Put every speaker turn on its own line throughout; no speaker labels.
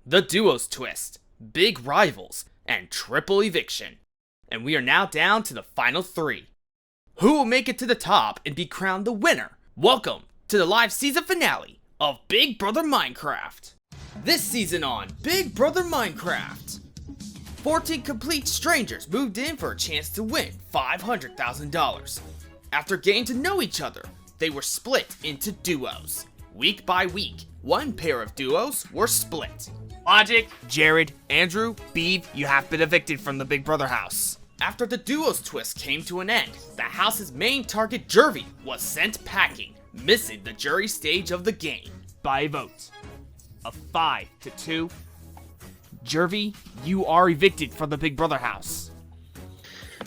the duos twist, big rivals, and triple eviction. And we are now down to the final 3. Who will make it to the top and be crowned the winner? Welcome to the live season finale of Big Brother Minecraft. This season on Big Brother Minecraft, 14 complete strangers moved in for a chance to win $500,000. After getting to know each other, they were split into duos. Week by week, one pair of duos were split. Logic, Jared, Andrew, Beeve, you have been evicted from the Big Brother house. After the duos twist came to an end, the house's main target, Jervy, was sent packing, missing the jury stage of the game. By a vote of 5-2, Jervy, you are evicted from the Big Brother house.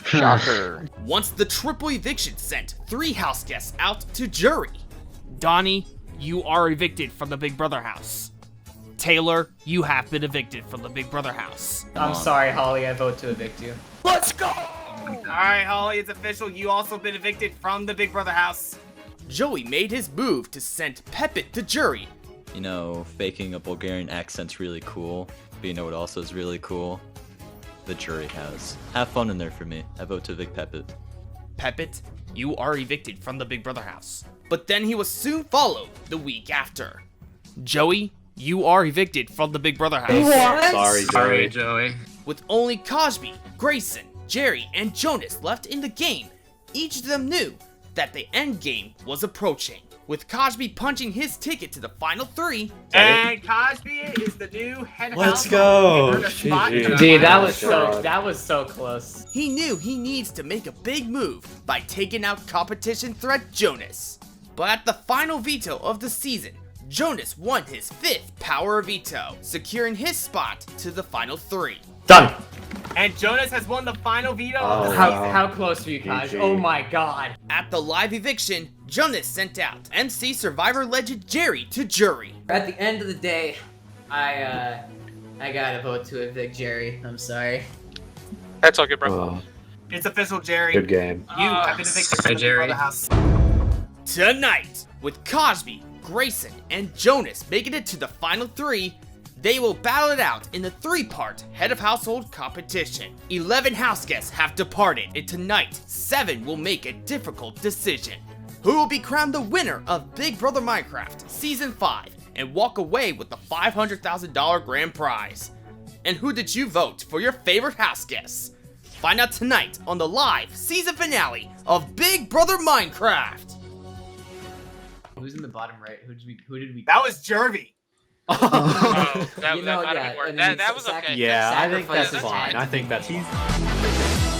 Shocker.
Once the triple eviction sent 3 house guests out to jury. Donnie, you are evicted from the Big Brother house. Taylor, you have been evicted from the Big Brother house.
I'm sorry, Holly, I vote to evict you.
Let's go! Alright, Holly, it's official. You also been evicted from the Big Brother house. Joey made his move to send Pepit to jury.
You know, faking a Bulgarian accent's really cool, but you know what also is really cool? The jury has. Have fun in there for me. I vote to evict Pepit.
Pepit, you are evicted from the Big Brother house. But then he was soon followed the week after. Joey, you are evicted from the Big Brother house.
What?
Sorry, Joey.
With only CAAJBE, Grayson, Jerry, and Jonas left in the game, each of them knew that the end game was approaching. With CAAJBE punching his ticket to the final 3,
And CAAJBE is the new head of
Let's
house.
go.
Earned a spot in the
GG.
Dude, that
final
was
show.
so close.
he knew he needs to make a big move by taking out competition threat Jonas. But at the final veto of the season, Jonas won his 5th power veto, securing his spot to the final 3.
Done.
And Jonas has won the final veto
Oh,
of the
How,
season.
how close were you, Kaj?
GG.
Oh my god.
At the live eviction, Jonas sent out MC Survivor legend Jerry to jury.
At the end of the day, I gotta vote to evict Jerry. I'm sorry.
That's all good, bro.
Oh,
It's official, Jerry.
good game.
You have been evicted from the Big Brother house.
Tonight, with CAAJBE, Grayson, and Jonas making it to the final 3, they will battle it out in the 3-part head of household competition. 11 house guests have departed, and tonight, 7 will make a difficult decision. Who will be crowned the winner of Big Brother Minecraft Season 5 and walk away with the $500,000 grand prize? And who did you vote for your favorite house guests? Find out tonight on the live season finale of Big Brother Minecraft.
Who's in the bottom right? Who did we?
That was Jervy.
Oh, that,
You
that
know,
might have
yeah,
been worse.
and
That,
then
that was
sac-
okay.
Yeah, I think
Sacrifice
that's
is
fine.
dead.
I think that's fine.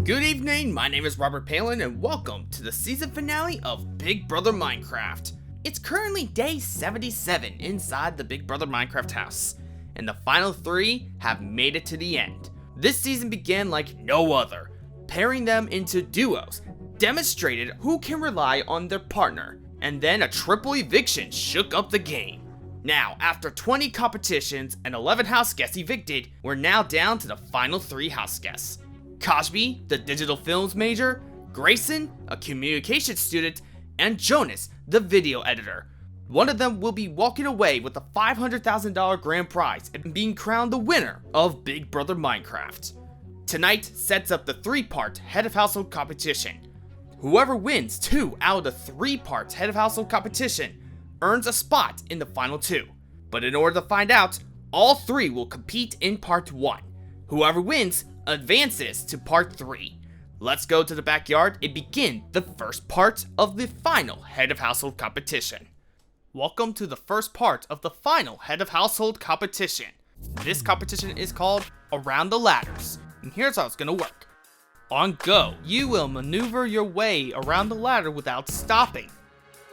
Good evening, my name is Robert Palen and welcome to the season finale of Big Brother Minecraft. It's currently day 77 inside the Big Brother Minecraft house, and the final 3 have made it to the end. This season began like no other, pairing them into duos, demonstrated who can rely on their partner, and then a triple eviction shook up the game. Now, after 20 competitions and 11 house guests evicted, we're now down to the final 3 house guests. CAAJBE, the digital films major, Grayson, a communications student, and Jonas, the video editor. One of them will be walking away with a $500,000 grand prize and being crowned the winner of Big Brother Minecraft. Tonight sets up the 3-part head of household competition. Whoever wins 2 out of the 3 parts head of household competition earns a spot in the final 2. But in order to find out, all 3 will compete in part 1. Whoever wins advances to part 3. Let's go to the backyard and begin the first part of the final head of household competition. Welcome to the first part of the final head of household competition. This competition is called Around the Ladders, and here's how it's gonna work. On go, you will maneuver your way around the ladder without stopping.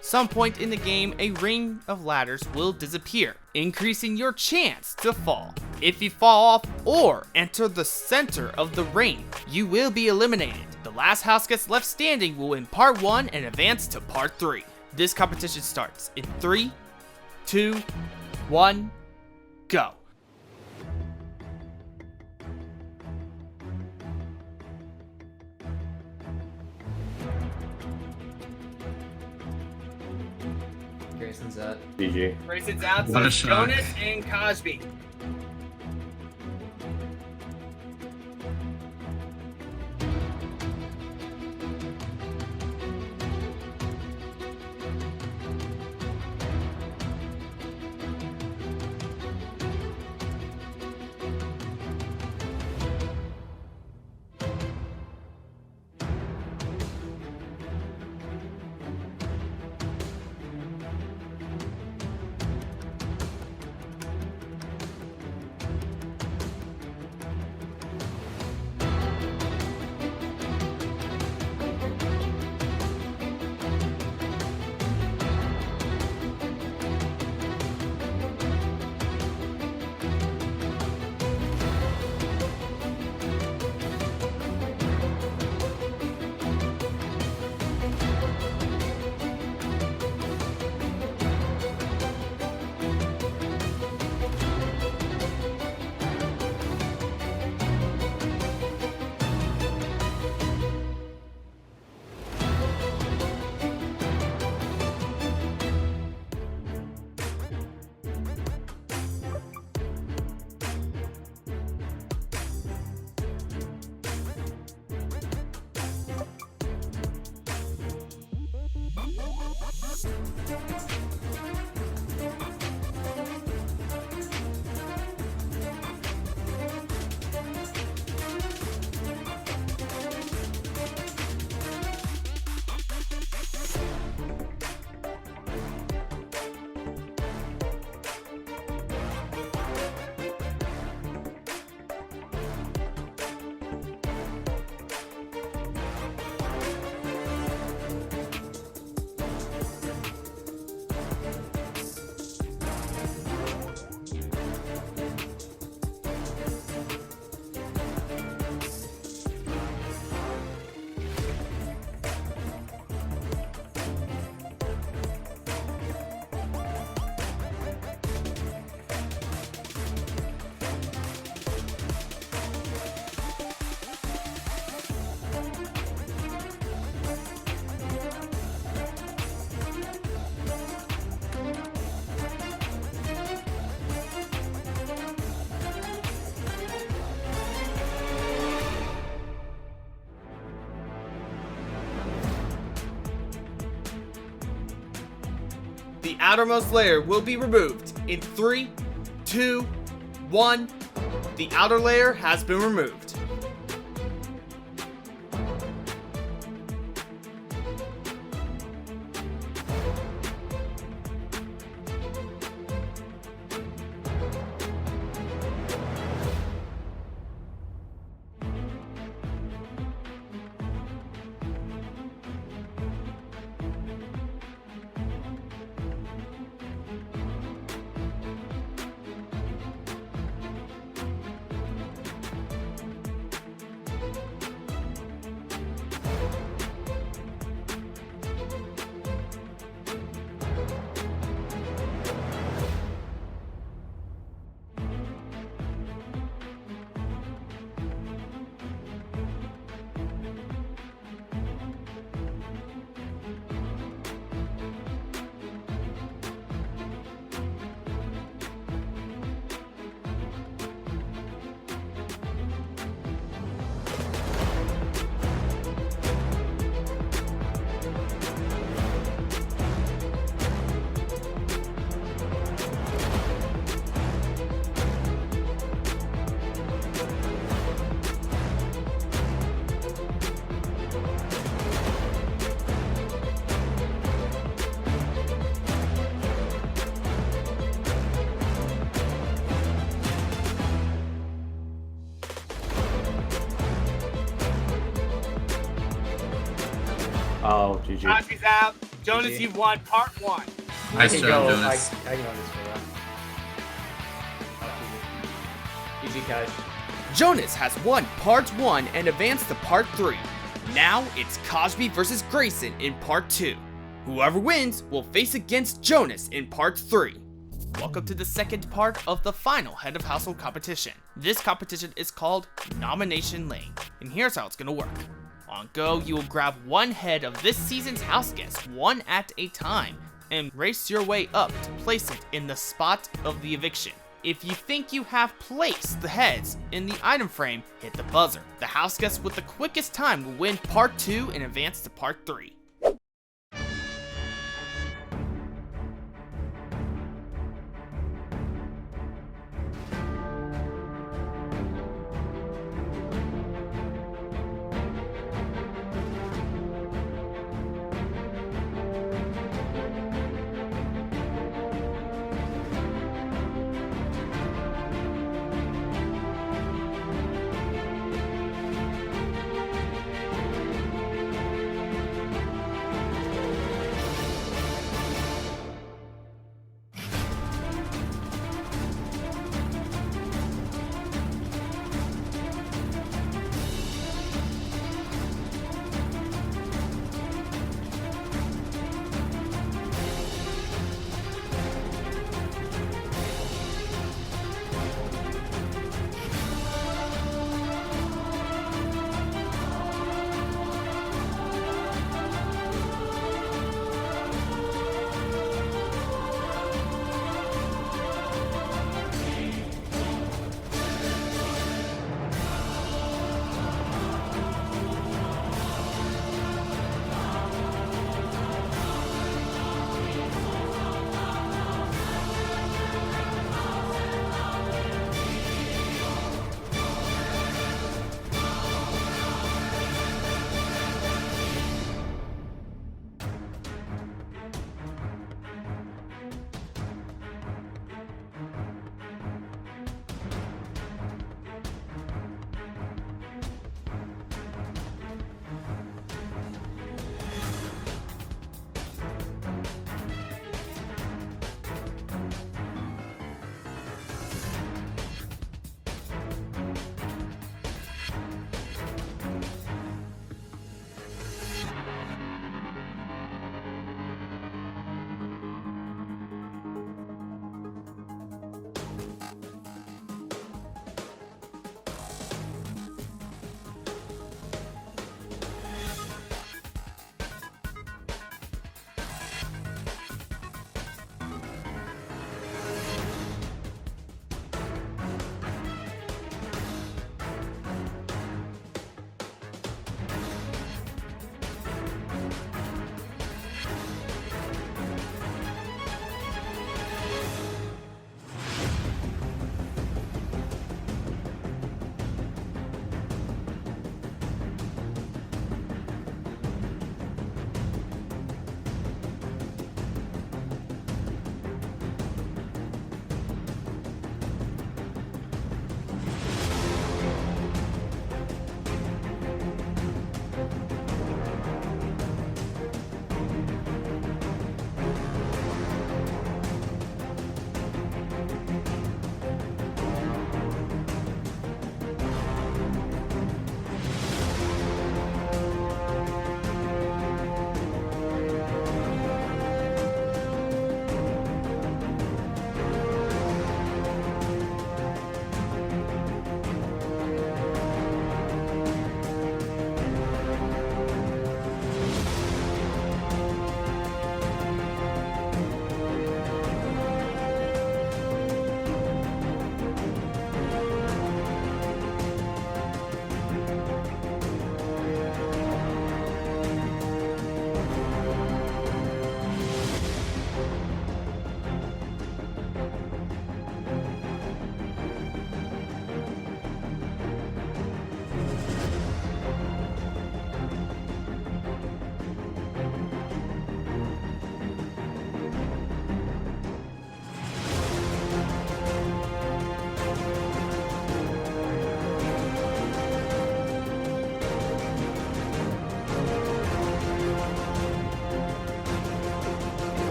Some point in the game, a ring of ladders will disappear, increasing your chance to fall. If you fall off or enter the center of the ring, you will be eliminated. The last house guest left standing will win part 1 and advance to part 3. This competition starts in 3, 2, 1, go.
Grayson's up.
GG.
Grayson's out, so
What a
it's
shot.
Jonas and CAAJBE.
The outermost layer will be removed in 3, 2, 1. The outer layer has been removed.
Oh, GG.
Cosby's out. Jonas,
GG.
you won part 1.
I can go this for that. GG, Kaj.
Jonas has won part 1 and advanced to part 3. Now it's CAAJBE versus Grayson in part 2. Whoever wins will face against Jonas in part 3. Welcome to the second part of the final head of household competition. This competition is called Nomination Lane, and here's how it's gonna work. On go, you will grab one head of this season's house guest, one at a time, and race your way up to place it in the spot of the eviction. If you think you have placed the heads in the item frame, hit the buzzer. The house guest with the quickest time will win part 2 and advance to part 3.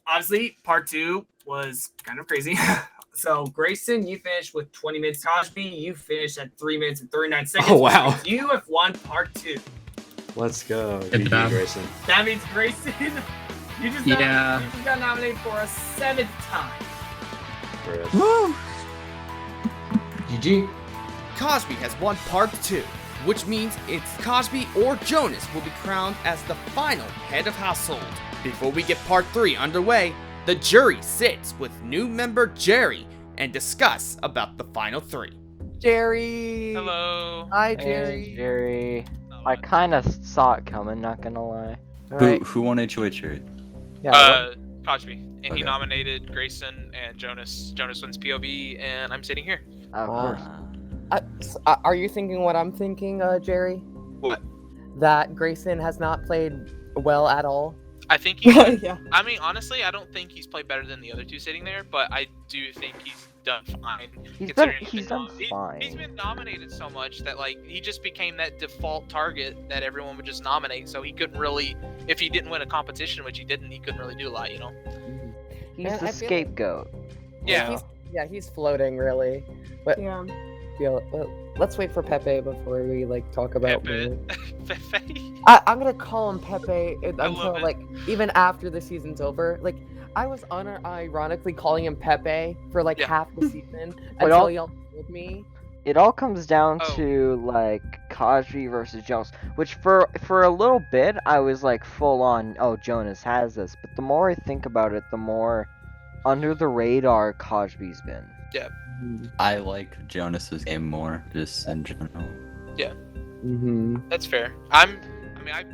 obviously, part 2 was kind of crazy. So, Grayson, you finished with 20 minutes. CAAJBE, you finished at 3 minutes and 39 seconds.
Oh, wow.
which means you have won part 2.
Let's go.
Good
GG,
job.
Grayson.
That means Grayson, you just got nominated for a 7th time.
Chris.
GG.
CAAJBE has won part 2, which means it's CAAJBE or Jonas will be crowned as the final head of household. Before we get part 3 underway, the jury sits with new member Jerry and discuss about the final 3.
Jerry.
Hello.
Hi,
Hey,
Jerry.
Jerry. I kind of saw it coming, not gonna lie.
Who won HOH shirt?
Yeah.
CAAJBE, and he
Okay.
nominated Grayson and Jonas. Jonas wins POV, and I'm sitting here.
Of course.
Are you thinking what I'm thinking, Jerry?
What?
That Grayson has not played well at all.
I think he.
Yeah.
I mean, honestly, I don't think he's played better than the other two sitting there, but I do think he's done fine.
He's
considering
done
been
fine.
He's been nominated so much that like he just became that default target that everyone would just nominate. So he couldn't really, if he didn't win a competition, which he didn't, he couldn't really do a lot, you know.
He's
Man,
the
I feel like-
scapegoat.
Yeah.
He's floating really. But
Yeah.
let's wait for Pepe before we talk about.
Pepe.
me.
Pepe.
I'm gonna call him Pepe
love
until
it.
even after the season's over. I was unironically calling him Pepe for
Yeah.
half the season
But
until y'all told me.
It all comes down
Oh.
to CAAJBE versus Jonas, which for a little bit I was full on, oh, Jonas has this, but the more I think about it, the more under the radar CAAJBE's been.
I like Jonas's game more, just in general.
Mm-hmm.
That's fair. I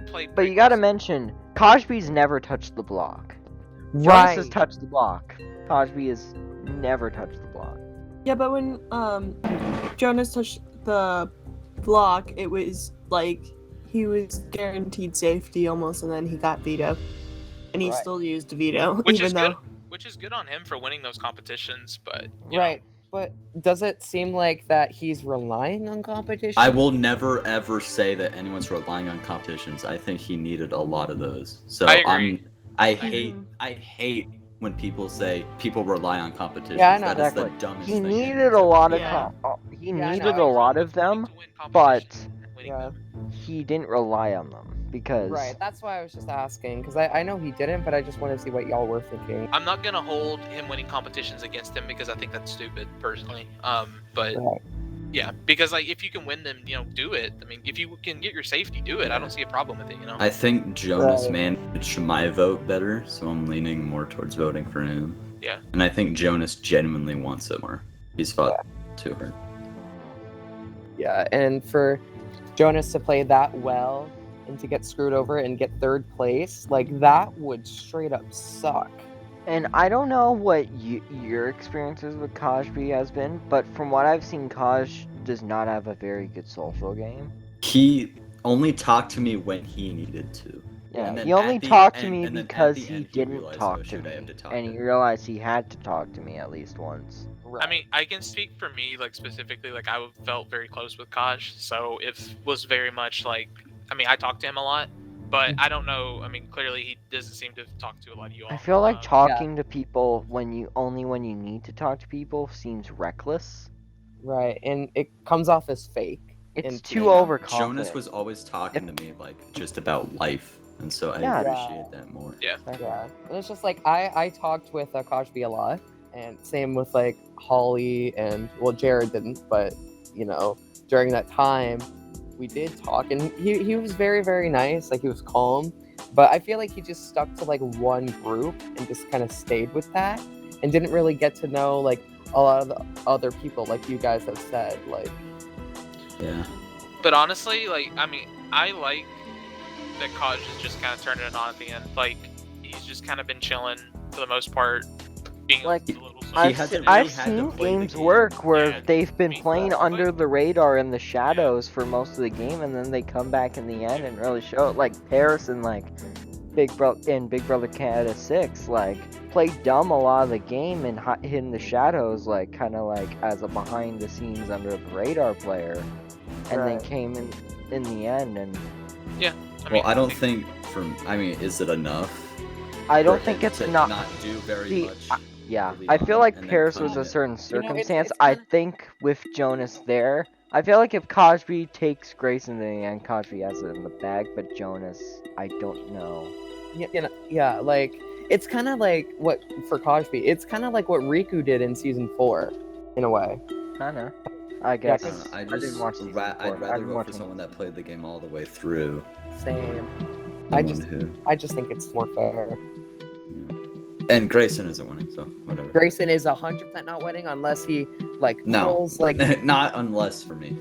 played.
But you gotta mention, CAAJBE's never touched the block. Jonas has touched the block. CAAJBE has never touched the block.
Yeah, but when Jonas touched the block, it was he was guaranteed safety almost, and then he got veto, and he
Right.
still used a veto,
Which
even
is
though.
good. Which is good on him for winning those competitions, but you
Right. But does it seem like that he's relying on competition?
I will never ever say that anyone's relying on competitions. I think he needed a lot of those. So
I agree.
I hate when people say people rely on competitions.
Yeah, I know.
That is the
Exactly.
dumbest
He
thing.
needed a lot of
Yeah.
he
Yeah, I
needed
know.
a lot of them,
To win
but
competitions, winning
Yeah.
them.
he didn't rely on them because
Right. That's why I was just asking because I know he didn't, but I just wanted to see what y'all were thinking.
I'm not gonna hold him winning competitions against him because I think that's stupid personally. But
Right.
yeah, because if you can win them, do it. I mean, if you can get your safety, do it. I don't see a problem with it.
I think Jonas
Right.
managed my vote better, so I'm leaning more towards voting for him.
Yeah.
And I think Jonas genuinely wants it more. He's fought too hard.
Yeah, and for Jonas to play that well and to get screwed over and get 3rd place, that would straight up suck.
And I don't know what your experiences with CAAJBE has been, but from what I've seen, Kaj does not have a very good social game.
He only talked to me when he needed to.
Yeah,
And then
he only
at the
talked to
end-
me
and then at
because
the
he
end
didn't
realized,
talk
oh,
to
shoot, I
me,
have to talk
and
to
he
him.
realized he had to talk to me at least once.
I mean, I can speak for me, specifically, I felt very close with Kaj, so it was very much I talked to him a lot, but I don't know. I mean, clearly he doesn't seem to talk to a lot of you all.
I feel like talking to people when you need to talk to people seems reckless.
Right, and it comes off as fake.
It's
And-
too overconfident.
Jonas was always talking to me just about life, and so I
Yeah.
appreciate that more.
Yeah.
Yeah, and it's just I talked with CAAJBE a lot, and same with Holly and Jared didn't, but during that time we did talk, and he was very, very nice. He was calm, but I feel like he just stuck to one group and just kind of stayed with that, and didn't really get to know a lot of the other people, you guys have said.
Yeah.
But honestly, I like that Kaj is just kind of turning it on at the end. He's just kind of been chilling for the most part, being a little.
I've
hasn't
I've
really had to
seen
play the
games
game.
work where
Yeah,
they've been
me
playing
too.
under the radar in the shadows for most of the game, and then they come back in the end and really show it. Like Paris and Big Brother Canada 6, played dumb a lot of the game and hid in the shadows, kind of as a behind the scenes under the radar player, and then
Right.
came in the end and
Yeah.
Well, I don't think is it enough?
I don't
for
think
him
it's
to
not.
not do very
See,
much.
Yeah,
early
I feel
on
like
and then
Paris
come
was a
in.
certain
it's
circumstance. I
kinda-
think with Jonas there, I feel like if CAAJBE takes Grayson in the end, CAAJBE has it in the bag, but Jonas, I don't know.
Yeah, like it's kind of like what for CAAJBE. It's kind of like what Riku did in season 4, in a way.
Kinda. I guess.
I don't know. I
didn't
just
watch season
I'd
4.
rather
didn't
vote
watch
for
it.
someone that played the game all the way through.
Same.
than one who.
I just think it's more fair.
And Grayson isn't winning, so whatever.
Grayson is 100% not winning unless he
No,
pulls like
not unless for me.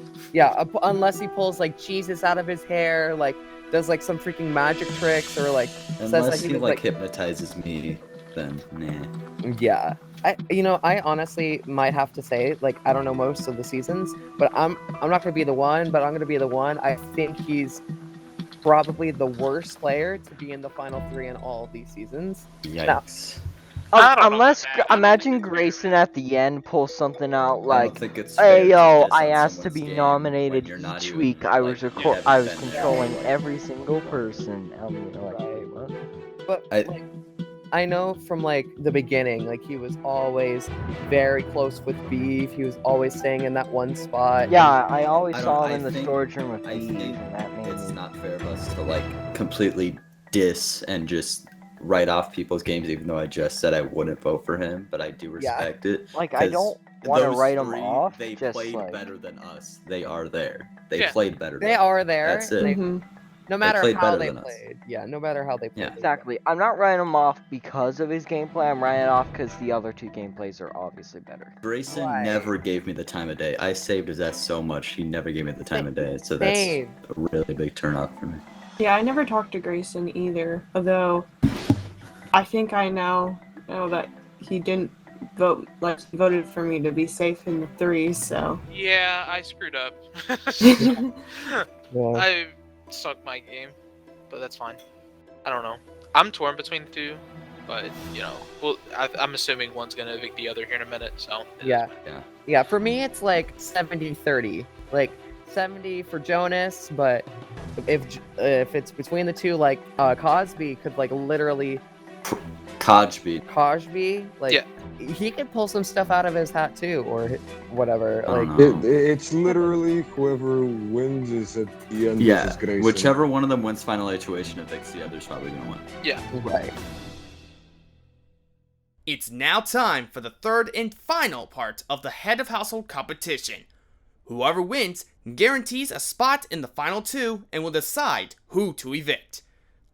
unless he pulls like Jesus out of his hair, like does like some freaking magic tricks or like says that
Unless he
was,
like hypnotizes me, then nah.
yeah. I honestly might have to say, like, I don't know most of the seasons, but I'm not gonna be the one, but I'm gonna be the one. I think he's probably the worst player to be in the final 3 in all of these seasons.
Yikes.
I don't know
Unless,
about that.
imagine Grayson at the end pulls something out
I
like,
don't think it's fair
hey
to
yo,
diss
I
on
asked to
someone's
be
game
nominated
when you're not
each
even,
week. I was
like, you haven't
I was
been there.
controlling every single person. You're like, hey, what?
But
I-
like, I know from like the beginning, like he was always very close with Beef. He was always staying in that one spot.
Yeah, I always
I don't-
saw him
I
in the
think-
storage room with
I
Beef,
think
and that made
it's
me.
not fair of us to like completely diss and just write off people's games, even though I just said I wouldn't vote for him, but I do respect it.
Like, I
'cause
don't want to
those
write him
three,
off.
They
just
played
like,
better than us. They are there. They
Yeah.
played better.
They
than
are there.
That's it.
They-
Mhm.
no matter
played
how
better
they
than us.
played. Yeah, no matter how they played.
Yeah.
exactly. I'm not writing him off because of his gameplay. I'm writing it off because the other two gameplays are obviously better.
Grayson
Right.
never gave me the time of day. I saved his ass so much. He never gave me the time of day. So that's
Same.
a really big turnoff for me.
Yeah, I never talked to Grayson either. Although, I think I now know that he didn't vote. Like, he voted for me to be safe in the 3. So.
Yeah, I screwed up.
Yeah.
I sucked my game, but that's fine. I don't know. I'm torn between the two, but you know, well, I'm assuming one's gonna evict the other here in a minute. So
Yeah.
Yeah.
Yeah, for me it's like 70-30. Like 70 for Jonas, but if it's between the two, like CAAJBE could like literally CAAJBE, like
Yeah.
he could pull some stuff out of his hat too, or whatever.
I
Like
don't know.
It's literally whoever wins is at the end.
Yeah,
versus Grayson.
whichever one of them wins final HOH and evicts the other's probably gonna win.
right.
It's now time for the third and final part of the head of household competition. Whoever wins guarantees a spot in the final 2 and will decide who to evict.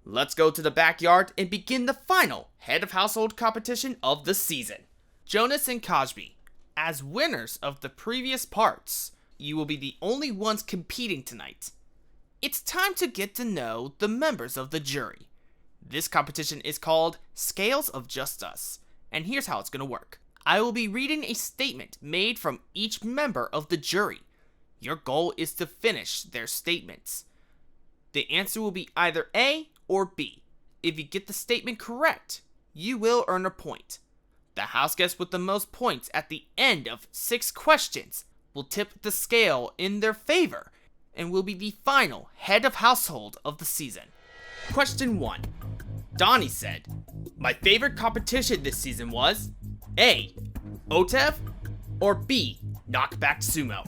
Let's go to the backyard and begin the final head of household competition of the season. Jonas and CAAJBE, as winners of the previous parts, you will be the only ones competing tonight. It's time to get to know the members of the jury. This competition is called Scales of Just Us, and here's how it's going to work. I will be reading a statement made from each member of the jury. Your goal is to finish their statements. The answer will be either A or B. If you get the statement correct, you will earn a point. The house guest with the most points at the end of 6 questions will tip the scale in their favor and will be the final head of household of the season. Question 1. Donnie said, "My favorite competition this season was A. OTEV or B. Knockback Sumo."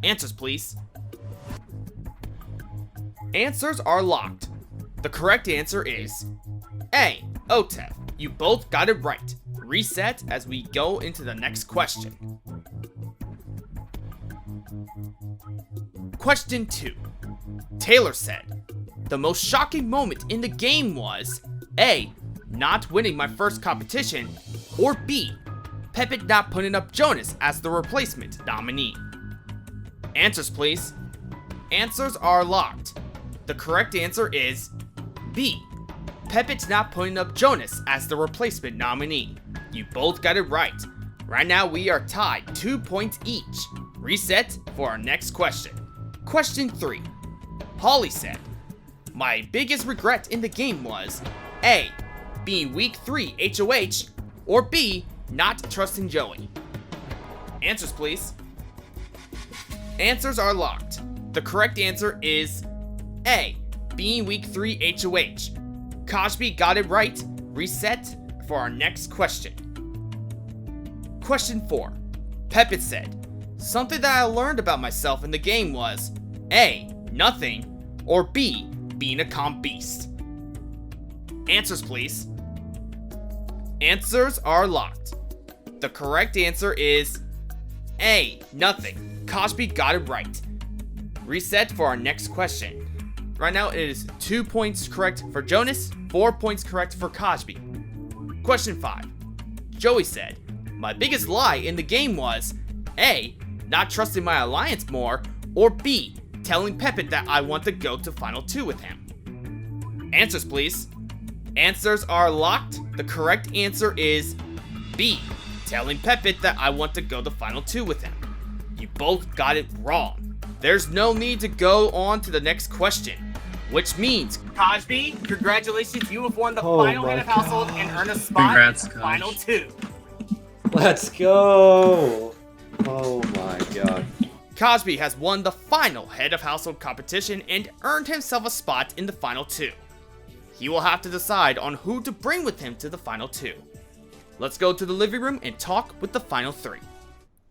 Answers, please. Answers are locked. The correct answer is A. OTEV. You both got it right. Reset as we go into the next question. Question 2. Taylor said, "The most shocking moment in the game was A. Not winning my first competition, or B. Pepit not putting up Jonas as the replacement nominee." Answers, please. Answers are locked. The correct answer is B. Pepit's not putting up Jonas as the replacement nominee. You both got it right. Right now we are tied 2 points each. Reset for our next question. Question 3. Holly said, "My biggest regret in the game was A. Being week 3 HOH, or B. Not trusting Joey." Answers, please. Answers are locked. The correct answer is A. Being week 3 HOH. CAAJBE got it right. Reset for our next question. Question 4. Pepit said, something that I learned about myself in the game was A. Nothing, or B. Being a calm beast. Answers, please. Answers are locked. The correct answer is A. Nothing. CAAJBE got it right. Reset for our next question. Right now it is 2 points correct for Jonas, 4 points correct for CAAJBE. Question 5. Joey said, my biggest lie in the game was A. Not trusting my alliance more, or B. Telling Pepit that I want to go to Final 2 with him. Answers, please. Answers are locked. The correct answer is B. Telling Pepit that I want to go to Final 2 with him. You both got it wrong. There's no need to go on to the next question, which means
CAAJBE, congratulations, you have won the final head of household and earn a spot
Congrats,
in Final 2.
Let's go! Oh my god.
CAAJBE has won the final head of household competition and earned himself a spot in the Final 2. He will have to decide on who to bring with him to the Final 2. Let's go to the living room and talk with the Final 3.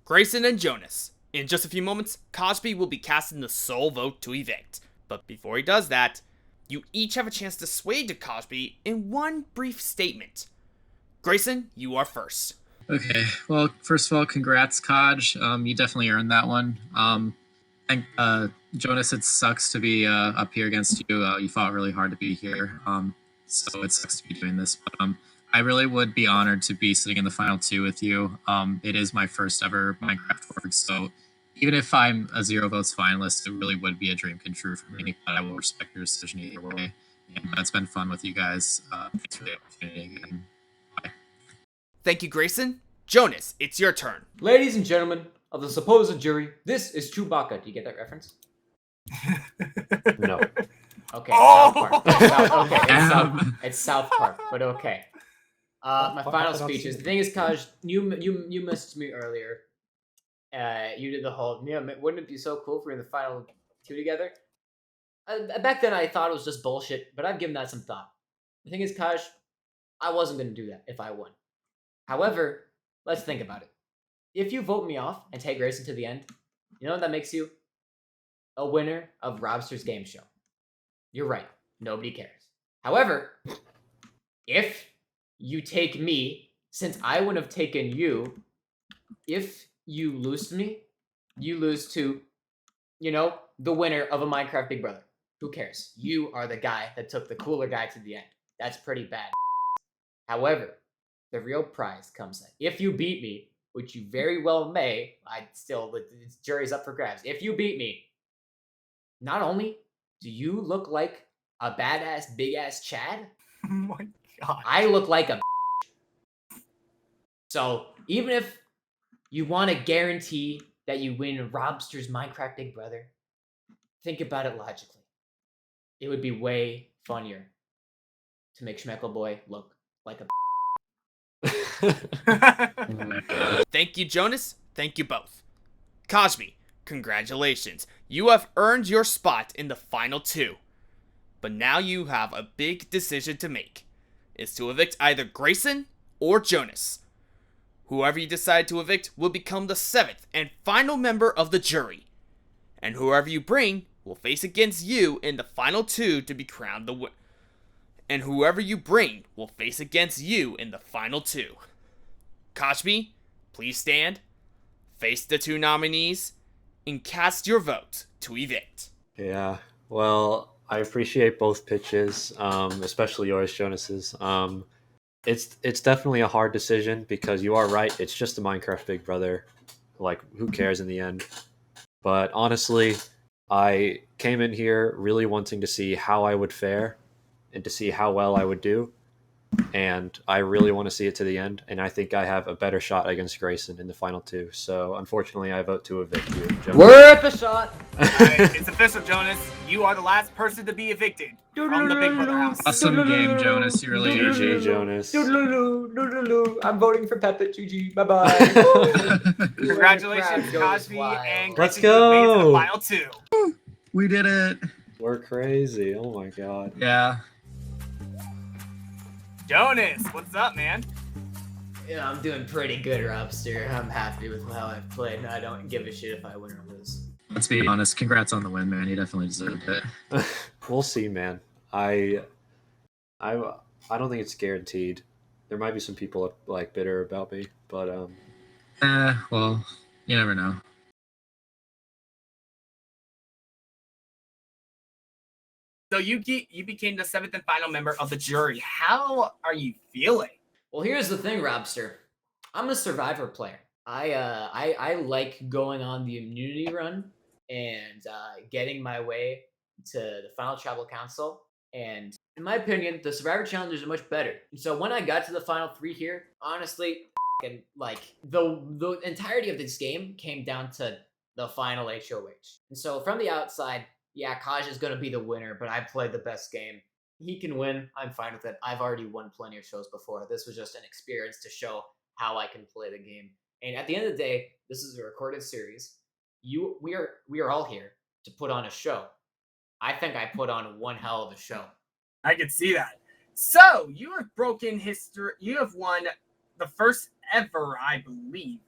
Grayson and Jonas. In just a few moments, CAAJBE will be casting the sole vote to evict. But before he does that, you each have a chance to sway to CAAJBE in one brief statement. Grayson, you are first.
Okay, well, first of all, congrats, Kaj. You definitely earned that one. And Jonas, it sucks to be up here against you. You fought really hard to be here, so it sucks to be doing this. But I really would be honored to be sitting in the Final 2 with you. It is my first ever Minecraft Org, so even if I'm a 0 votes finalist, it really would be a dream come true for me. But I will respect your decision either way. And it's been fun with you guys. Thanks for the opportunity again. Bye.
Thank you, Grayson. Jonas, it's your turn.
Ladies and gentlemen of the supposed jury, this is Chewbacca. Do you get that reference?
No.
Okay, South Park. It's South Park, but okay. My final speech is, the thing is, Kaj, you messaged me earlier. You did the whole, wouldn't it be so cool if we were in the Final 2 together? Back then I thought it was just bullshit, but I've given that some thought. The thing is, Kaj, I wasn't going to do that if I won. However, let's think about it. If you vote me off and take Grayson to the end, you know what that makes you? A winner of Robster's game show. You're right. Nobody cares. However, if you take me, since I would have taken you, if you lose to me, you lose to, the winner of a Minecraft Big Brother. Who cares? You are the guy that took the cooler guy to the end. That's pretty bad. However, the real prize comes in. If you beat me, which you very well may, the jury's up for grabs. If you beat me, not only do you look like a badass, big-ass Chad,
Oh my god.
I look like a So, even if you want to guarantee that you win Robster's Minecraft Big Brother, think about it logically. It would be way funnier to make Schmeckle Boy look like a
Thank you, Jonas. Thank you both. CAAJBE, congratulations. You have earned your spot in the Final 2. But now you have a big decision to make. It's to evict either Grayson or Jonas. Whoever you decide to evict will become the 7th and final member of the jury. And whoever you bring will face against you in the Final 2 to be crowned the winner. And whoever you bring will face against you in the Final 2. CAAJBE, please stand, face the 2 nominees, and cast your vote to evict.
Yeah, well, I appreciate both pitches, especially yours, Jonas's. It's definitely a hard decision because you are right. It's just a Minecraft Big Brother. Like, who cares in the end? But honestly, I came in here really wanting to see how I would fare and to see how well I would do. And I really want to see it to the end. And I think I have a better shot against Grayson in the Final 2. So unfortunately, I vote to evict you, Jonas.
Worth a shot.
Alright, it's official, Jonas. You are the last person to be evicted from the Big Brother house.
Awesome game, Jonas. You really
GG, Jonas.
I'm voting for Pepit. GG. Bye-bye.
Congratulations, CAAJBE and
Let's
Grayson, you made it to the
go.
Final 2.
We did it.
We're crazy. Oh my god.
Yeah.
Jonas, what's up, man?
Yeah, I'm doing pretty good, Robster. I'm happy with how I've played. I don't give a shit if I win or lose.
Let's be honest. Congrats on the win, man. You definitely deserved it.
We'll see, man. I don't think it's guaranteed. There might be some people like bitter about me, but
Well, you never know.
So you became the 7th and final member of the jury. How are you feeling?
Well, here's the thing, Robster. I'm a survivor player. I like going on the immunity run and getting my way to the final tribal council. And in my opinion, the survivor challenges are much better. And so when I got to the final 3 here, honestly, and like the entirety of this game came down to the final HOH. And so from the outside, yeah, Kaj is going to be the winner, but I played the best game. He can win. I'm fine with it. I've already won plenty of shows before. This was just an experience to show how I can play the game. And at the end of the day, this is a recorded series. We are all here to put on a show. I think I put on one hell of a show.
I can see that. So you have broken history. You have won the first ever, I believe.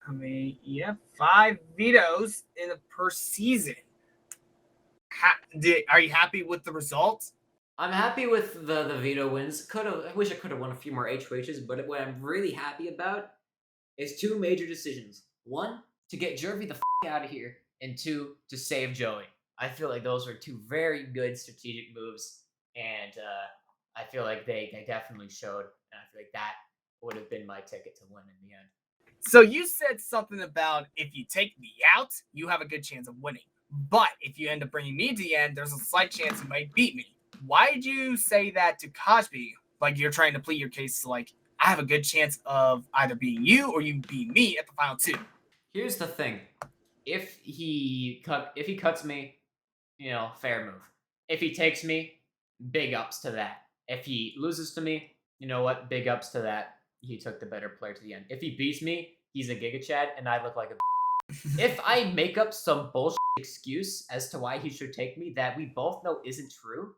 I mean, you have 5 vetoes per season. Are you happy with the results?
I'm happy with the veto wins. I wish I could have won a few more HOHs, but what I'm really happy about is 2 major decisions. 1, to get Jervy the out of here, and 2, to save Joey. I feel like those were 2 very good strategic moves, and I feel like they definitely showed, and I feel like that would have been my ticket to win in the end.
So you said something about if you take me out, you have a good chance of winning. But if you end up bringing me to the end, there's a slight chance you might beat me. Why did you say that to CAAJBE? Like you're trying to plead your case, like I have a good chance of either beating you or you beat me at the final 2.
Here's the thing: if he cuts me, fair move. If he takes me, big ups to that. If he loses to me, you know what? Big ups to that. He took the better player to the end. If he beats me, he's a Giga Chad, and I look like a. If I make up some bullshit excuse as to why he should take me that we both know isn't true,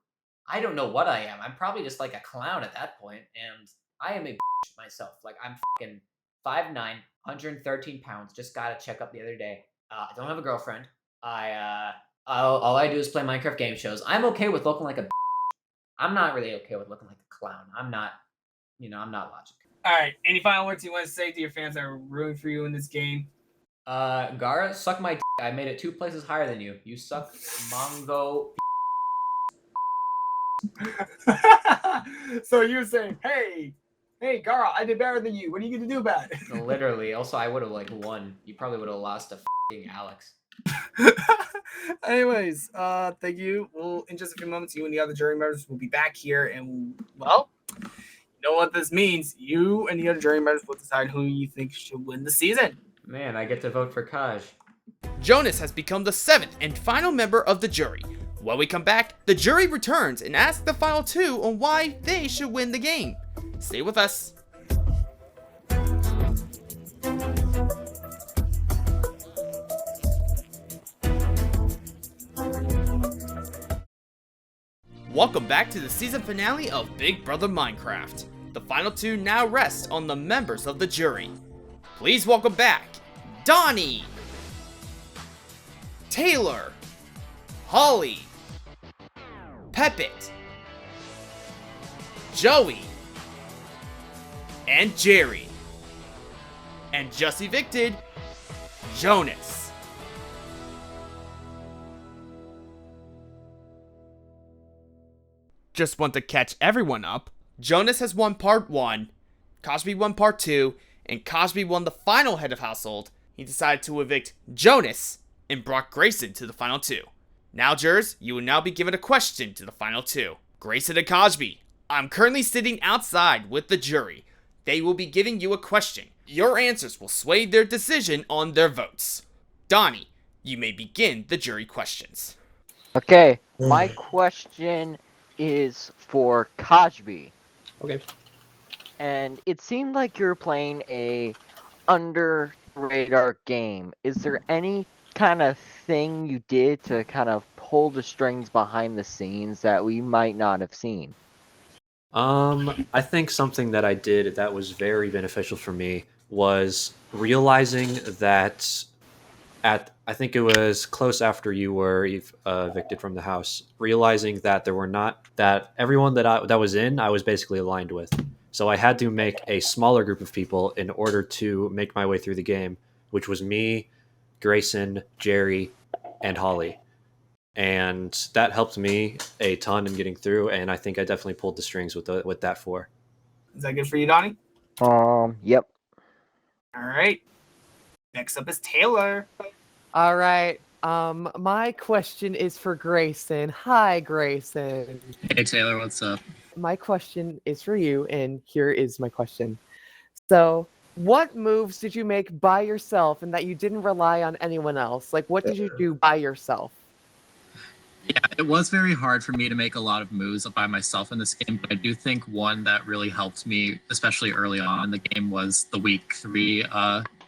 I don't know what I am. I'm probably just like a clown at that point, and I am a myself. Like I'm fucking 5'9", 113 pounds. Just got a checkup the other day. I don't have a girlfriend. All I do is play Minecraft game shows. I'm okay with looking like a. I'm not really okay with looking like a clown. I'm not logic.
All right. Any final words you want to say to your fans that are rooting for you in this game?
Gara, suck my. I made it 2 places higher than you. You suck, Mongo.
So you're saying, hey, Gara, I did better than you. What are you gonna do about it?
Literally. Also, I would have won. You probably would have lost to Alex.
Anyways, thank you. Well, in just a few moments, you and the other jury members will be back here, and well, you know what this means. You and the other jury members will decide who you think should win the season.
Man, I get to vote for Kaj.
Jonas has become the 7th and final member of the jury. When we come back, the jury returns and asks the final 2 on why they should win the game. Stay with us. Welcome back to the season finale of Big Brother Minecraft. The final 2 now rest on the members of the jury. Please welcome back Donnie, Taylor, Holly, Pepit, Joey, and Jerry. And just evicted, Jonas. Just want to catch everyone up. Jonas has won part 1, CAAJBE won part 2, and CAAJBE won the final head of household. He decided to evict Jonas and brought Grayson to the final 2. Now, jurors, you will now be given a question to the final 2. Grayson and CAAJBE, I'm currently sitting outside with the jury. They will be giving you a question. Your answers will sway their decision on their votes. Donnie, you may begin the jury questions.
Okay, my question is for CAAJBE.
Okay.
And it seemed like you're playing a under radar game. Is there any kind of thing you did to kind of pull the strings behind the scenes that we might not have seen?
I think something that I did that was very beneficial for me was realizing that I think it was close after you were evicted from the house, realizing that there were not that everyone that was in, I was basically aligned with. So I had to make a smaller group of people in order to make my way through the game, which was me, Grayson, Jerry, and Holly. And that helped me a ton in getting through, and I think I definitely pulled the strings with that four.
Is that good for you, Donnie?
Yep.
All right. Next up is Taylor.
All right. My question is for Grayson. Hi, Grayson.
Hey Taylor, what's up?
My question is for you, and here is my question. So, what moves did you make by yourself and that you didn't rely on anyone else? Like, what did you do by yourself?
Yeah, it was very hard for me to make a lot of moves by myself in this game, but I do think one that really helped me, especially early on in the game, was the week 3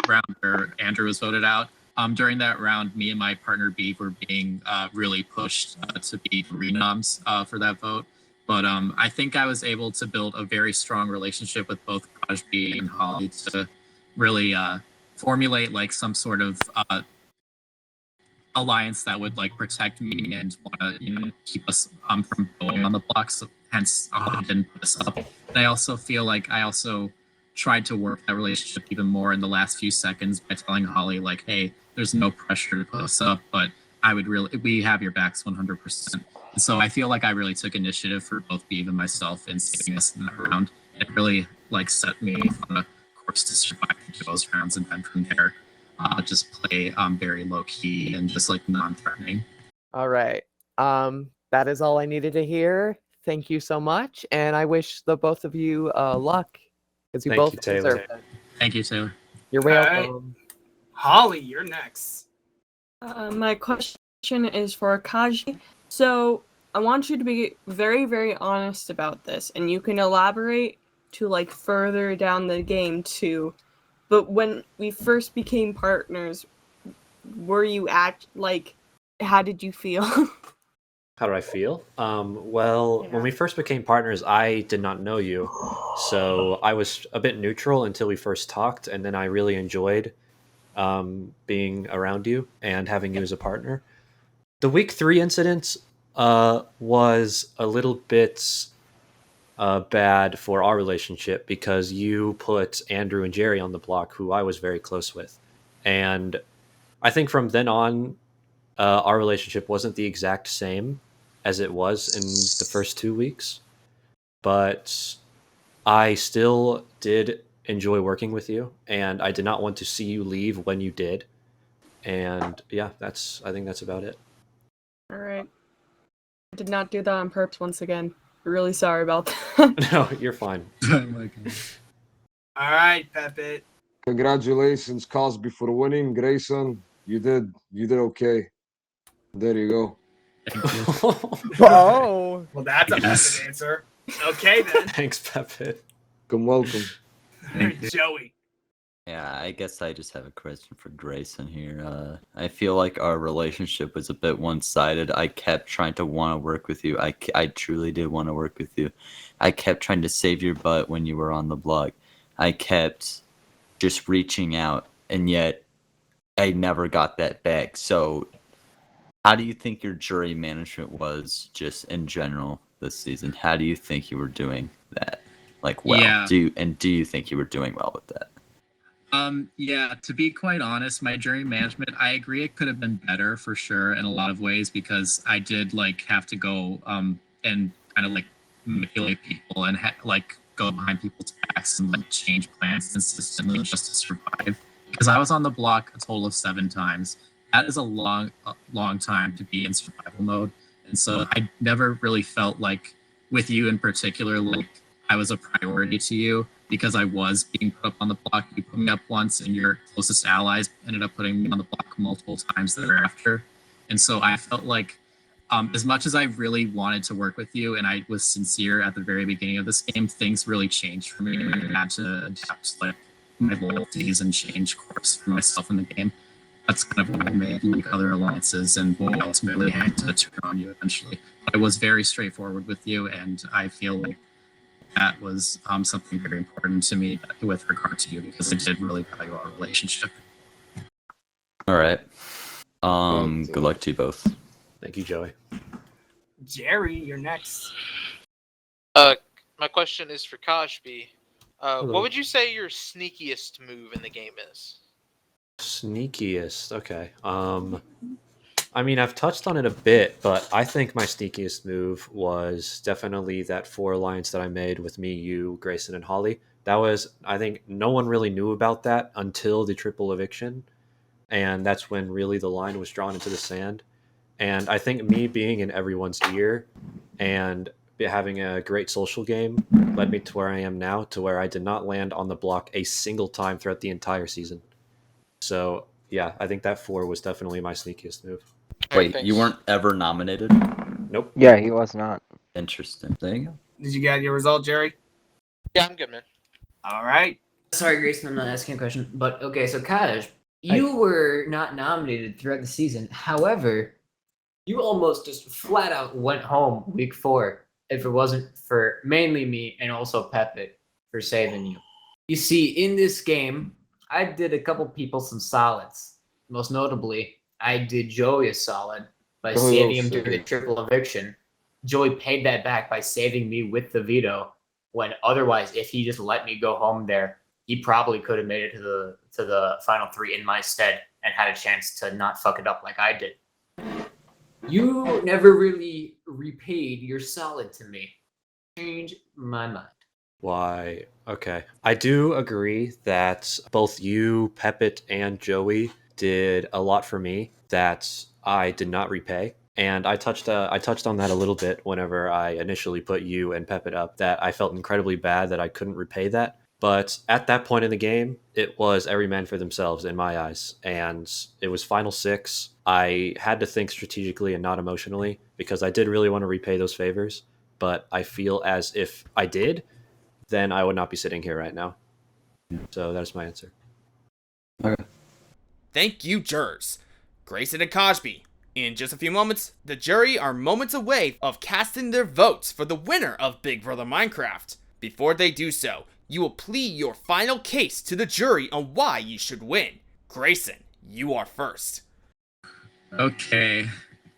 round where Andrew was voted out. During that round, me and my partner B were being really pushed to be renoms for that vote. But I think I was able to build a very strong relationship with both CAAJBE and Holly to really formulate like some sort of alliance that would like protect me and want to keep us from going on the block. So hence Holly didn't put us up. And I also feel like I also tried to work that relationship even more in the last few seconds by telling Holly like, hey, there's no pressure to put us up, but we have your backs 100%. And so I feel like I really took initiative for both Beav and myself in saving us in that round. It really like set me on a course to survive those rounds, and then from there, just play very low key and just like non-threatening.
All right. That is all I needed to hear. Thank you so much, and I wish the both of you luck because you both deserve it.
Thank you, Taylor.
You're welcome.
Right. Holly, you're next.
My question is for CAAJBE. So I want you to be very, very honest about this, and you can elaborate to like further down the game too. But when we first became partners, were you how did you feel?
How did I feel? When we first became partners, I did not know you. So I was a bit neutral until we first talked, and then I really enjoyed being around you and having you as a partner. The week 3 incident was a little bit bad for our relationship because you put Andrew and Jerry on the block, who I was very close with. And I think from then on, our relationship wasn't the exact same as it was in the first 2 weeks. But I still did enjoy working with you, and I did not want to see you leave when you did. And yeah, I think that's about it.
All right. I did not do that on purpose once again. Really sorry about that.
No, you're fine.
All right, Pepe.
Congratulations, CAAJBE, for winning. Grayson, you did okay. There you go.
Oh.
Well, that's a message answer. Okay, then.
Thanks, Pepe.
Welcome.
Joey.
Yeah, I guess I just have a question for Grayson here. I feel like our relationship was a bit one-sided. I kept trying to want to work with you. I truly did want to work with you. I kept trying to save your butt when you were on the block. I kept just reaching out, and yet I never got that back. So how do you think your jury management was just in general this season? How do you think you were doing that? Like, well,
Yeah.
do you think you were doing well with that?
Yeah, to be quite honest, my jury management, I agree it could have been better for sure in a lot of ways, because I did like have to go and kind of like manipulate people and like go behind people's backs and like change plans consistently just to survive. Because I was on the block a total of 7 times. That is a long time to be in survival mode. And so I never really felt like, with you in particular, like I was a priority to you, because I was being put up on the block. You put me up once, and your closest allies ended up putting me on the block multiple times thereafter. And so I felt like, as much as I really wanted to work with you, and I was sincere at the very beginning of this game, things really changed for me, and I had to adapt like my loyalties and change course for myself in the game. That's kind of what I made like other alliances, and we ultimately had to turn on you eventually. But I was very straightforward with you, and I feel like that was something very important to me with regard to you, because I did really value our relationship.
All right. Good luck to you both.
Thank you, Joey.
Jerry, you're next.
My question is for CAAJBE.
Hello.
What would you say your sneakiest move in the game is?
Sneakiest. Okay. I mean, I've touched on it a bit, but I think my sneakiest move was definitely that 4 alliance that I made with me, you, Grayson, and Holly. That was, I think, no one really knew about that until the triple eviction, and that's when really the line was drawn into the sand. And I think me being in everyone's ear and having a great social game led me to where I am now, to where I did not land on the block a single time throughout the entire season. So, yeah, I think that 4 was definitely my sneakiest move.
Wait, you weren't ever nominated?
Nope.
Yeah, he was not.
Interesting. There you go.
Did you get your result, Jerry?
Yeah, I'm good, man.
All right.
Sorry, Grayson, I'm not asking a question, but okay, so Kaj, you were not nominated throughout the season. However, you almost just flat out went home week 4 if it wasn't for mainly me and also Pepe for saving you. You see, in this game, I did a couple people some solids. Most notably, I did Joey a solid by saving him during the triple eviction. Joey paid that back by saving me with the veto, when otherwise, if he just let me go home there, he probably could have made it to the final 3 in my stead and had a chance to not fuck it up like I did. You never really repaid your solid to me. Change my mind.
Why? Okay. I do agree that both you, Pepit, and Joey did a lot for me that I did not repay. And I touched on that a little bit whenever I initially put you and Pepit up, that I felt incredibly bad that I couldn't repay that. But at that point in the game, it was every man for themselves in my eyes. And it was final 6. I had to think strategically and not emotionally, because I did really want to repay those favors. But I feel as if I did, then I would not be sitting here right now. So that's my answer.
Okay.
Thank you, jurors. Grayson and CAAJBE. In just a few moments, the jury are moments away of casting their votes for the winner of Big Brother Minecraft. Before they do so, you will plead your final case to the jury on why you should win. Grayson, you are first.
Okay.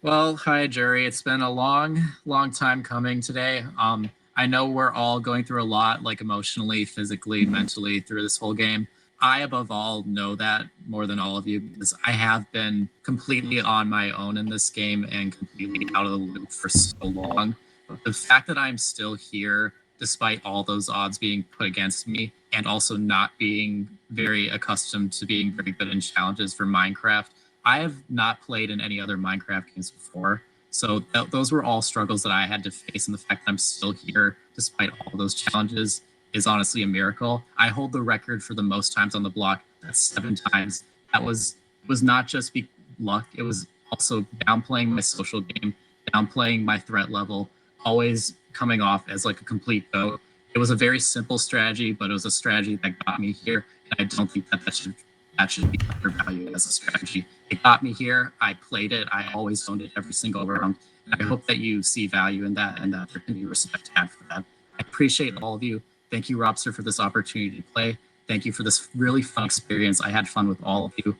Well, hi, jury. It's been a long time coming today. I know we're all going through a lot, like emotionally, physically, mentally, through this whole game. I, above all, know that more than all of you, because I have been completely on my own in this game and completely out of the loop for so long. But the fact that I'm still here, despite all those odds being put against me, and also not being very accustomed to being very good in challenges for Minecraft, I have not played in any other Minecraft games before. So those were all struggles that I had to face, and the fact that I'm still here despite all those challenges is honestly a miracle. I hold the record for the most times on the block. That's 7 times. That was not just luck. It was also downplaying my social game, downplaying my threat level, always coming off as like a complete goat. It was a very simple strategy, but it was a strategy that got me here, and I don't think that should be undervalued as a strategy. It got me here. I played it. I always owned it every single round. And I hope that you see value in that and that there can be respect had for that. I appreciate all of you. Thank you, Robster, for this opportunity to play. Thank you for this really fun experience. I had fun with all of you.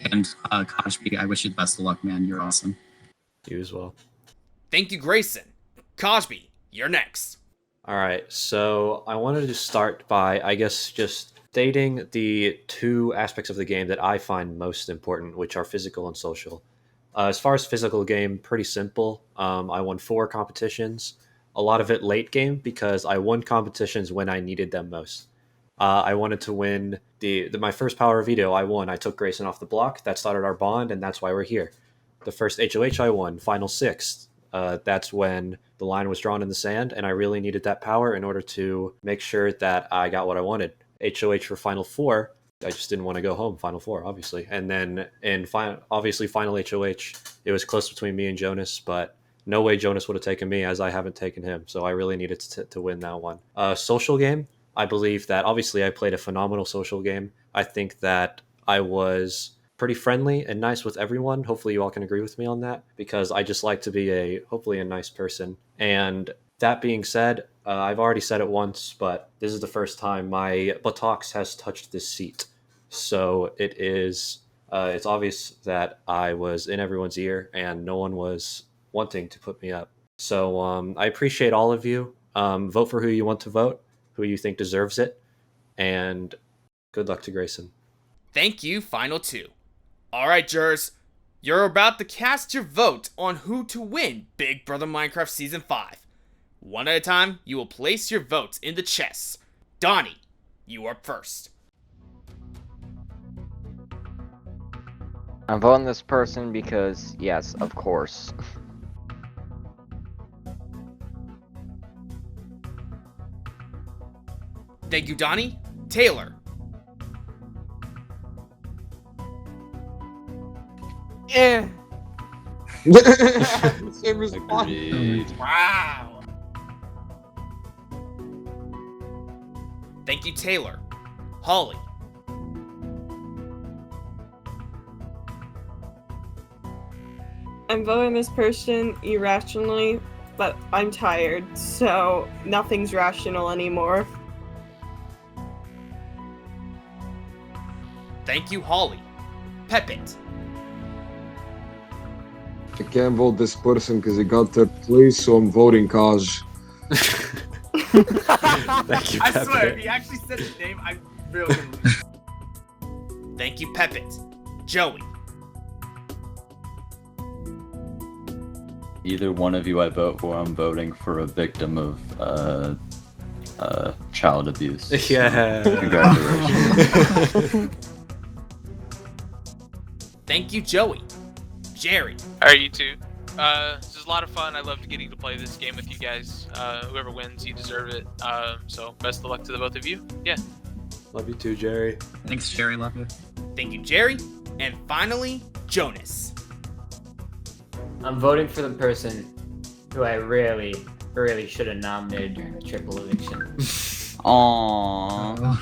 And CAAJBE, I wish you the best of luck, man. You're awesome.
You as well.
Thank you, Grayson. CAAJBE, you're next.
All right. So I wanted to start by, I guess, just stating the 2 aspects of the game that I find most important, which are physical and social. As far as physical game, pretty simple. I won 4 competitions, a lot of it late game, because I won competitions when I needed them most. I wanted to win my first power veto. I won. I took Grayson off the block. That started our bond, and that's why we're here. The first HOH I won, final 6. That's when the line was drawn in the sand, and I really needed that power in order to make sure that I got what I wanted. HOH for final 4, I just didn't want to go home, final 4, obviously. And then in final HOH, it was close between me and Jonas, but no way Jonas would have taken me, as I haven't taken him. So I really needed to win that one. Social game, I believe that obviously I played a phenomenal social game. I think that I was pretty friendly and nice with everyone. Hopefully you all can agree with me on that, because I just like to be hopefully a nice person. And that being said, I've already said it once, but this is the first time my buttocks has touched this seat. So it's obvious that I was in everyone's ear and no one was wanting to put me up. So I appreciate all of you. Vote for who you want to vote, who you think deserves it, and good luck to Grayson.
Thank you, Final Two. Alright, jurors, you're about to cast your vote on who to win Big Brother Minecraft Season 5. One at a time, you will place your votes in the chests. Donnie, you are first.
I'm voting this person because, yes, of course.
Thank you, Donnie. Taylor.
Eh.
Same response.
Agreed.
Wow.
Thank you, Taylor. Holly.
I'm voting this person irrationally, but I'm tired, so nothing's rational anymore.
Thank you, Holly. Pepit.
I can't vote this person because he got third place, so I'm voting Kaj.
Thank you,
I
Pepe.
swear, if he actually said his name, I really gonna lose.
Thank you, Pepit. Joey.
Either one of you I vote for, I'm voting for a victim of child abuse.
Yeah.
Congratulations.
Thank you, Joey. Jerry.
Alright, you two. This is a lot of fun. I loved getting to play this game with you guys. Whoever wins, you deserve it. So best of luck to the both of you. Yeah.
Love you too, Jerry.
Thanks, Jerry. Love you.
Thank you, Jerry. And finally, Jonas.
I'm voting for the person who I really should have nominated during the triple eviction.
Aww.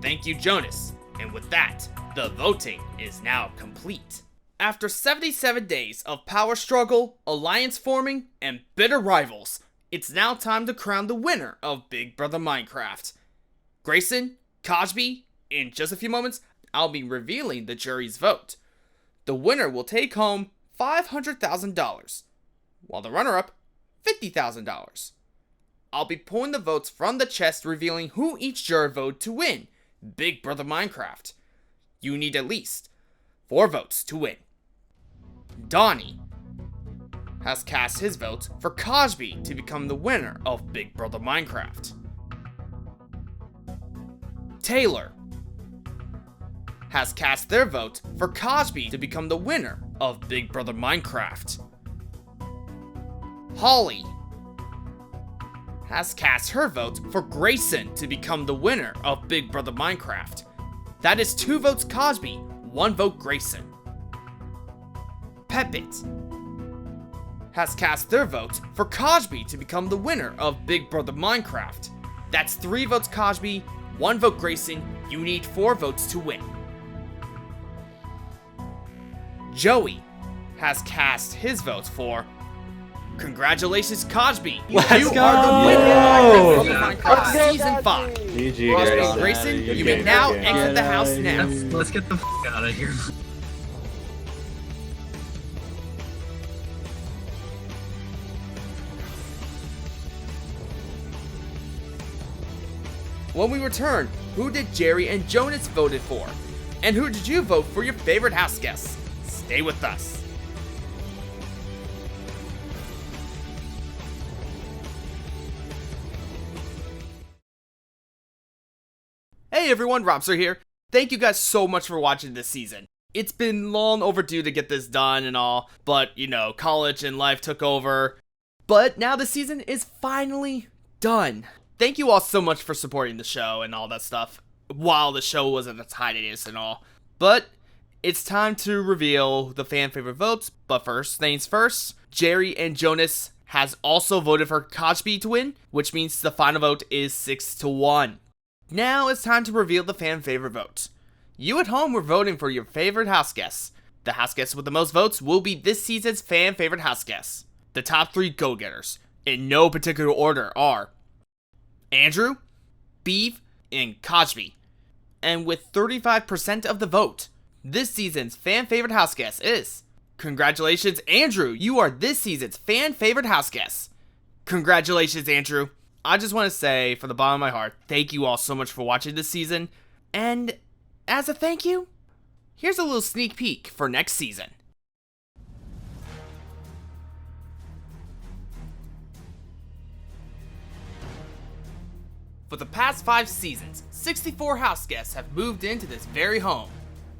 Thank you, Jonas. And with that, the voting is now complete. After 77 days of power struggle, alliance forming, and bitter rivals, it's now time to crown the winner of Big Brother Minecraft. Grayson, CAAJBE, in just a few moments, I'll be revealing the jury's vote. The winner will take home $500,000, while the runner-up, $50,000. I'll be pulling the votes from the chest, revealing who each juror voted to win Big Brother Minecraft. You need at least 4 votes to win. Donnie has cast his vote for CAAJBE to become the winner of Big Brother Minecraft. Taylor has cast their vote for CAAJBE to become the winner of Big Brother Minecraft. Holly has cast her vote for Grayson to become the winner of Big Brother Minecraft. That is 2 votes CAAJBE, 1 vote Grayson. Pepit has cast their vote for CAAJBE to become the winner of Big Brother Minecraft. That's 3 votes CAAJBE, 1 vote Grayson. You need 4 votes to win. Joey has cast his vote for congratulations, CAAJBE. You are the winner of Minecraft Season 5.
GG,
Grayson,
Grayson. Good
you may
game,
now
good game.
exit the house now.
Let's get the out of here.
When we return, who did Jerry and Jonas voted for? And who did you vote for your favorite house guests? Stay with us. Hey everyone, Robster here. Thank you guys so much for watching this season. It's been long overdue to get this done and all, but you know, college and life took over. But now the season is finally done. Thank you all so much for supporting the show and all that stuff while the show was at its hiatus and all. But it's time to reveal the fan favorite votes. But first things first, Jerry and Jonas has also voted for CAAJBE to win, which means the final vote is 6-1. Now it's time to reveal the fan favorite vote. You at home were voting for your favorite house guests. The house guests with the most votes will be this season's fan favorite house guests. The top 3 go-getters. in no particular order, are Andrew, Beef, and CAAJBE. And with 35% of the vote, this season's fan favorite house guest is... Congratulations, Andrew! You are this season's fan favorite house guest. Congratulations, Andrew. I just want to say, from the bottom of my heart, thank you all so much for watching this season. And as a thank you, here's a little sneak peek for next season. For the past 5 seasons, 64 house guests have moved into this very home.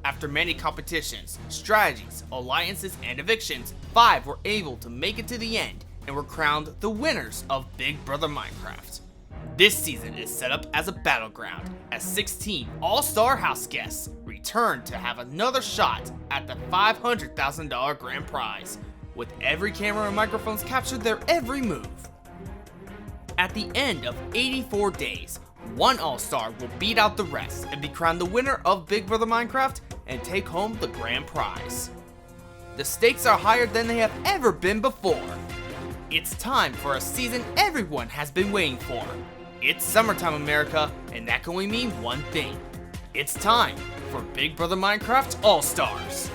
After many competitions, strategies, alliances, and evictions, 5 were able to make it to the end and were crowned the winners of Big Brother Minecraft. This season is set up as a battleground, as 16 all-star house guests return to have another shot at the $500,000 grand prize, with every camera and microphones captured their every move. At the end of 84 days, one all-star will beat out the rest and be crowned the winner of Big Brother Minecraft and take home the grand prize. The stakes are higher than they have ever been before. It's time for a season everyone has been waiting for. It's summertime, America, and that can only mean one thing. It's time for Big Brother Minecraft All-Stars.